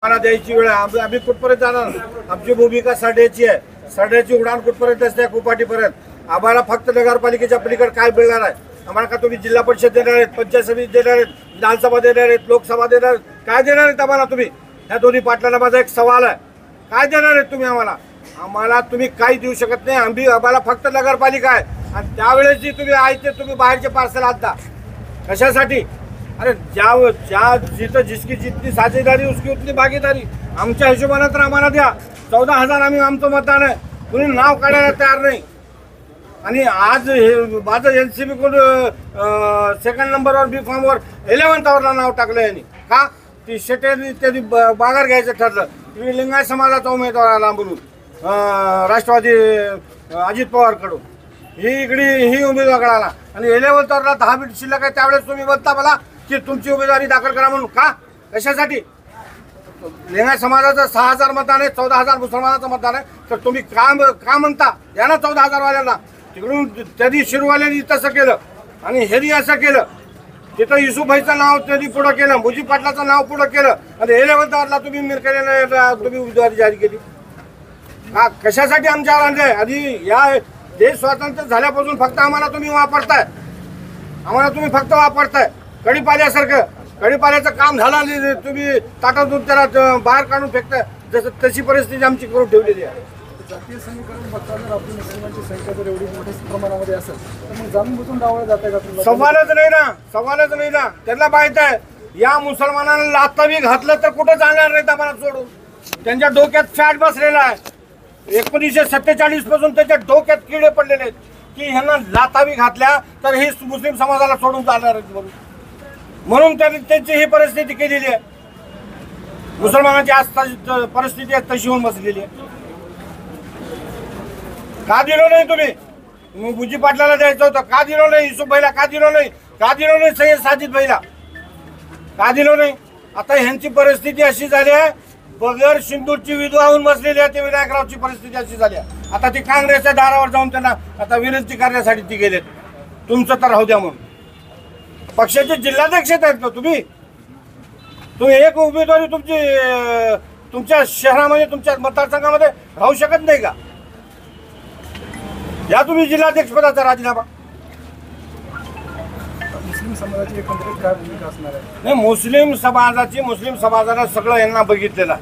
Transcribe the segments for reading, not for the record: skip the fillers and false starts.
आम्हाला द्यायची वेळ आम्ही कुठपर्यंत जाणार? आमची भूमिका सड्याची आहे. सड्याची उडान कुठपर्यंत असते? कुपाटीपर्यंत. आम्हाला फक्त नगरपालिकेच्या पलीकडे काय मिळणार आहे? आम्हाला का तुम्ही जिल्हा परिषद देणार आहेत, पंचायत समिती देणार आहेत, विधानसभा देणार आहेत, लोकसभा देणार आहेत? काय देणार आहेत आम्हाला तुम्ही? ह्या दोन्ही पाटलांना माझा एक सवाल आहे, काय देणार आहेत तुम्ही आम्हाला? आम्हाला तुम्ही काही देऊ शकत नाही. आम्हाला फक्त नगरपालिका आहे. आणि त्यावेळेस जी तुम्ही आहे ते तुम्ही बाहेरचे पार्सल आणता कशासाठी? अरे ज्या जिथं जिसकी जितनी साझेदारी उसकी उतनी भागीदारी. आमच्या हिशोबाने तर आम्हाला द्या. 14,000 आम्ही आमचं मतदान आहे. कुणी नाव काढायला तयार नाही. आणि आज हे माझं NCB कडून सेकंड नंबरवर बी फॉर्मवर 11th आवरला नाव टाकलं यांनी. का? ती शेट्यांनी त्यांनी बागार घ्यायचं ठरलं. तुम्ही लिंगायत समाजाचा उमेदवार आला म्हणून राष्ट्रवादी अजित पवार कडून ही उमेदवार आला. आणि 11th आवरला 10 मिनिट शिल्लक आहे. त्यावेळेस तुम्ही बोलता मला की तुमची उमेदवारी दाखल करा म्हणून. का? कशासाठी? लिंगायत समाजाचं 6,000 मतदान आहे, 14,000 मुसलमानाचं मतदान आहे. तर तुम्ही का म्हणता या ना 14,000 वाल्यांना? तिकडून त्यांनी शिरूवाल्यांनी तसं केलं आणि ह्यांनी असं केलं. तिथं युसुफभाईचं नाव त्यांनी पुढं केलं, मुजी पाटलाचं नाव पुढं केलं. आणि 11th आवरला तुम्ही मिरकलेला तुम्ही उमेदवारी जाहीर केली. का? कशासाठी आमच्यावर आणलंय? आधी या देश स्वातंत्र्य झाल्यापासून फक्त आम्हाला तुम्ही वापरताय. फक्त वापरताय कढीपाल्यासारखं. कढीपाल्याचं काम झालं तुम्ही ताटातून त्याला बाहेर काढून फेकताय. जसं तशी परिस्थिती आमची करून ठेवलेली आहे. जातीय समीकरण बघता जर आपली मुस्लिमांची संख्या जर एवढी मोठ्या प्रमाणामध्ये असेल तर मग जाणून बुजून डावळलं जाते का? सवालच नाही ना. त्यांना माहित आहे या मुसलमानांना लाथा बी घातलं तर कुठं जाणार नाहीत आम्हाला सोडून. त्यांच्या डोक्यात फॅट बसलेला आहे. 1947 पासून त्याच्या डोक्यात किडे पडलेले आहेत की ह्यांना लाथा बी घातल्या तर हे मुस्लिम समाजाला सोडून जाणार आहेत म्हणून त्यांनी त्यांची ही परिस्थिती केलेली आहे. मुसलमानांची आज परिस्थिती तशी होऊन बसलेली आहे. का दिलं नाही तुम्ही? मुजी पाटलाला द्यायचं होतं. का दिलं नाही? युसुफभाईला का दिलं नाही? का दिलं नाही सय्यद साजिद भाईला? का दिलं नाही? आता ह्यांची परिस्थिती अशी झाली आहे, बगर सिंदूरची विधवा होऊन बसलेली आहे. ते विनायकरावची परिस्थिती अशी झाली आहे. आता ती काँग्रेसच्या दारावर जाऊन त्यांना आता विनंती करण्यासाठी ती गेलेत तुमचं तर राहू द्या म्हणून. पक्षाचे जिल्हाध्यक्ष आहेत का तुम्ही? एक उमेदवारी तुमच्या शहरामध्ये तुमच्या मतदारसंघामध्ये राहू शकत नाही का? या तुम्ही जिल्हाध्यक्ष पदाचा राजीनामा. मुस्लिम समाजाची एकंदरीत काय भूमिका असणार आहे? नाही, मुस्लिम समाजाला सगळं यांना बघितलेलं आहे.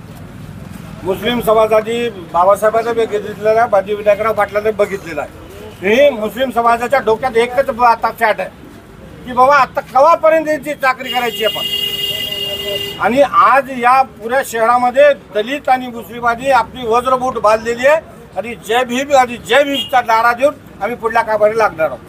मुस्लिम समाजाची बाबासाहेबांना बघितलेलं आहे, बाजी विनायकराव पाटलांना बघितलेलं आहे. हे मुस्लिम समाजाच्या डोक्यात एकच आता फॅट आहे की बाबा आता केव्हापर्यंत यांची चाकरी करायची आपण. आणि आज या पुऱ्या शहरामध्ये दलित आणि मुस्लिमांनी आपली वज्रबूट बांधलेली आहे. आणि जय भीमचा नारा देऊन आम्ही पुढल्या कामाला लागणार आहोत.